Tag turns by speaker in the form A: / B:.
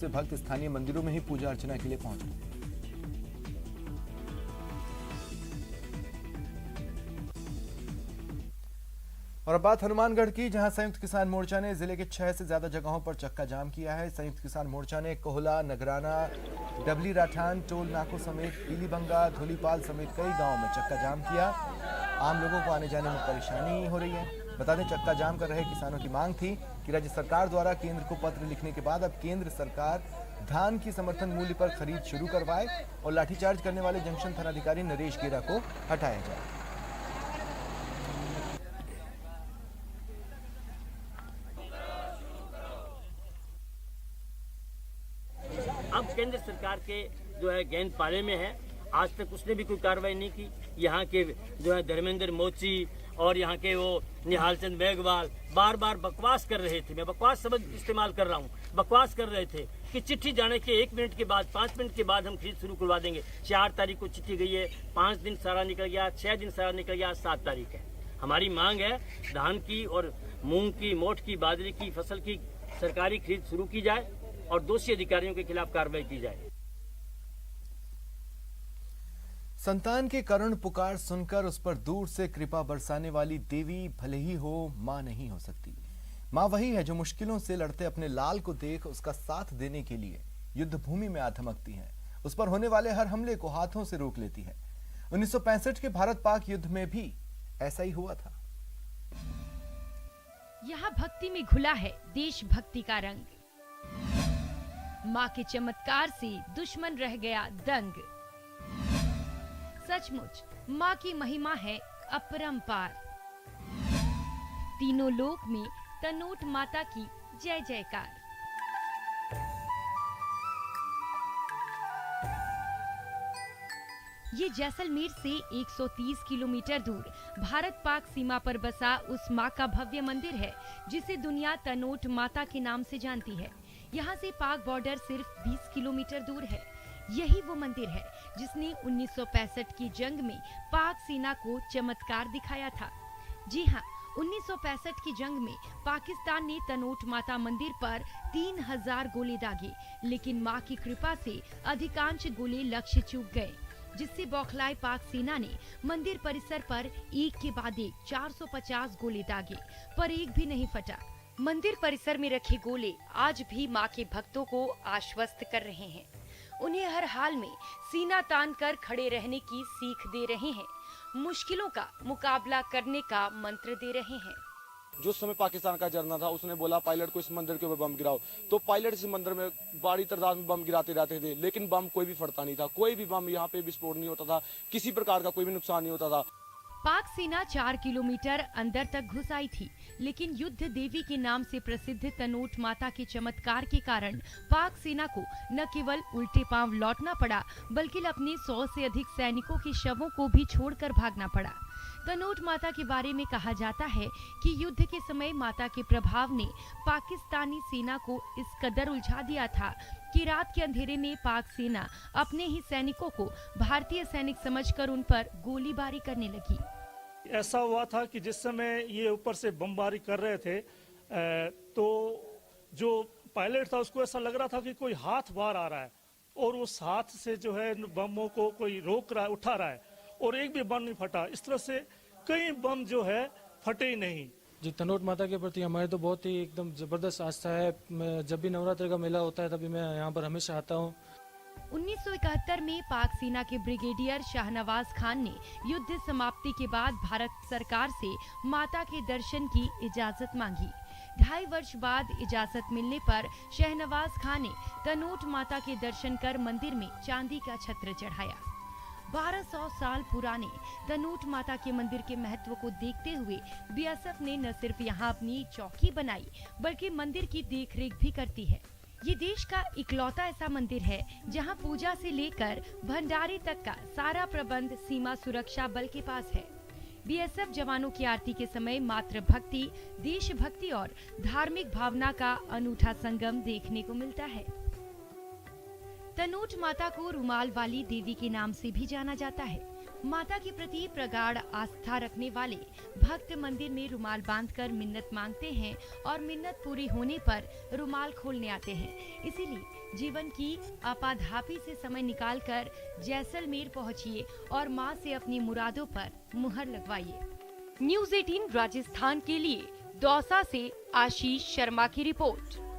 A: से भक्त स्थानीय मंदिरों में ही पूजा अर्चना के लिए पहुंचे। और अब बात हनुमानगढ़ की, जहां संयुक्त किसान मोर्चा ने जिले के 6 से ज्यादा जगहों पर चक्का जाम किया है। संयुक्त किसान मोर्चा ने कोहला, नगराना, डबली राठान, टोल नाको समेत पीलीबंगा, धुलीपाल समेत कई गांवों में चक्का जाम किया। आम लोगों को आने जाने में परेशानी हो रही है। बता दें, चक्का जाम कर रहे किसानों की मांग थी कि राज्य सरकार द्वारा केंद्र को पत्र लिखने के बाद अब केंद्र सरकार धान की समर्थन मूल्य पर खरीद शुरू करवाए और लाठीचार्ज करने वाले जंक्शन थानाधिकारी नरेश गेरा को हटाया जाए।
B: अब केंद्र सरकार के जो है गेंद पाले में है। आज तक उसने भी कोई कार्रवाई नहीं की। यहाँ के जो है धर्मेंद्र मोची और यहाँ के वो निहाल चंद मेघवाल बार बार बकवास कर रहे थे। मैं बकवास शब्द इस्तेमाल कर रहा हूँ। बकवास कर रहे थे कि चिट्ठी जाने के 1 मिनट के बाद, 5 मिनट के बाद हम खरीद शुरू करवा देंगे। 4 तारीख को चिट्ठी गई है, 5 दिन सारा निकल गया, 6 दिन सारा निकल गया, 7 तारीख है। हमारी मांग है धान की और मूंग की, मोठ की, बाजरे की फसल की सरकारी खरीद शुरू की जाए और दोषी अधिकारियों के खिलाफ कार्रवाई की जाए।
A: संतान के करुण पुकार सुनकर उस पर दूर से कृपा बरसाने वाली देवी भले ही हो, मां नहीं हो सकती। मां वही है जो मुश्किलों से लड़ते अपने लाल को देख उसका साथ देने के लिए युद्ध भूमि में आ धमकती है। उस पर होने वाले हर हमले को हाथों से रोक लेती है। 1965 के भारत पाक युद्ध में भी ऐसा ही हुआ था।
C: यहाँ भक्ति में घुला है देशभक्ति का रंग। माँ के चमत्कार से दुश्मन रह गया दंग। सचमुच माँ की महिमा है अपरंपार। तीनों लोक में तनोट माता की जय जयकार। ये जैसलमेर से 130 किलोमीटर दूर भारत पाक सीमा पर बसा उस माँ का भव्य मंदिर है जिसे दुनिया तनोट माता के नाम से जानती है। यहाँ से पाक बॉर्डर सिर्फ 20 किलोमीटर दूर है। यही वो मंदिर है जिसने 1965 की जंग में पाक सेना को चमत्कार दिखाया था। जी हाँ, 1965 की जंग में पाकिस्तान ने तनोट माता मंदिर पर 3000 गोले दागे, लेकिन मां की कृपा से अधिकांश गोले लक्ष्य चूक गए, जिससे बौखलाए पाक सेना ने मंदिर परिसर पर एक के बाद एक 450 गोले दागे, पर एक भी नहीं फटा। मंदिर परिसर में रखे गोले आज भी मां के भक्तों को आश्वस्त कर रहे हैं। उन्हें हर हाल में सीना तान कर खड़े रहने की सीख दे रहे हैं। मुश्किलों का मुकाबला करने का मंत्र दे रहे हैं।
D: जो समय पाकिस्तान का झरना था, उसने बोला पायलट को इस मंदिर के ऊपर बम गिराओ, तो पायलट इस मंदिर में बड़ी तादाद में बम गिराते रहते थे, लेकिन बम कोई भी फटता नहीं था। कोई भी बम यहाँ पे विस्फोट नहीं होता था, किसी प्रकार का कोई भी नुकसान नहीं होता था।
C: पाक सेना 4 किलोमीटर अंदर तक घुस आई थी, लेकिन युद्ध देवी के नाम से प्रसिद्ध तनोट माता के चमत्कार के कारण पाक सेना को न केवल उल्टे पांव लौटना पड़ा, बल्कि अपने 100 से अधिक सैनिकों के शवों को भी छोड़कर भागना पड़ा। तनोट माता के बारे में कहा जाता है कि युद्ध के समय माता के प्रभाव ने पाकिस्तानी सेना को इस कदर उलझा दिया था कि रात के अंधेरे में पाक सेना अपने ही सैनिकों को भारतीय सैनिक समझकर उन पर गोलीबारी करने लगी।
E: ऐसा हुआ था कि जिस समय ये ऊपर से बमबारी कर रहे थे तो जो पायलट था उसको ऐसा लग रहा था कि कोई हाथ बाहर आ रहा है और उस हाथ से जो है बमों को कोई रोक रहा है, उठा रहा है, और एक भी बम नहीं फटा। इस तरह से कई बम जो है फटे ही नहीं।
F: जी, तनोट माता के प्रति हमारे तो बहुत ही एकदम जबरदस्त आस्था है। जब भी नवरात्र का मेला होता है तभी मैं यहाँ पर हमेशा आता हूँ।
C: 1971 में पाक सेना के ब्रिगेडियर शाहनवाज खान ने युद्ध समाप्ति के बाद भारत सरकार से माता के दर्शन की इजाजत मांगी। 2.5 वर्ष बाद इजाजत मिलने पर शाहनवाज खान ने तनोट माता के दर्शन कर मंदिर में चांदी का छत्र चढ़ाया। 1200 साल पुराने तनोट माता के मंदिर के महत्व को देखते हुए बीएसएफ ने न सिर्फ यहाँ अपनी चौकी बनाई, बल्कि मंदिर की देखरेख भी करती है। ये देश का इकलौता ऐसा मंदिर है जहाँ पूजा से लेकर भंडारे तक का सारा प्रबंध सीमा सुरक्षा बल के पास है। बीएसएफ जवानों की आरती के समय मातृ भक्ति, देशभक्ति और धार्मिक भावना का अनूठा संगम देखने को मिलता है। तनोट माता को रुमाल वाली देवी के नाम से भी जाना जाता है। माता के प्रति प्रगाढ़ आस्था रखने वाले भक्त मंदिर में रुमाल बांधकर मिन्नत मांगते हैं और मिन्नत पूरी होने पर रुमाल खोलने आते हैं। इसीलिए जीवन की आपाधापी से समय निकालकर जैसलमेर पहुंचिए और मां से अपनी मुरादों पर मुहर लगवाइए। न्यूज़ 18 राजस्थान के लिए दौसा से आशीष शर्मा की रिपोर्ट।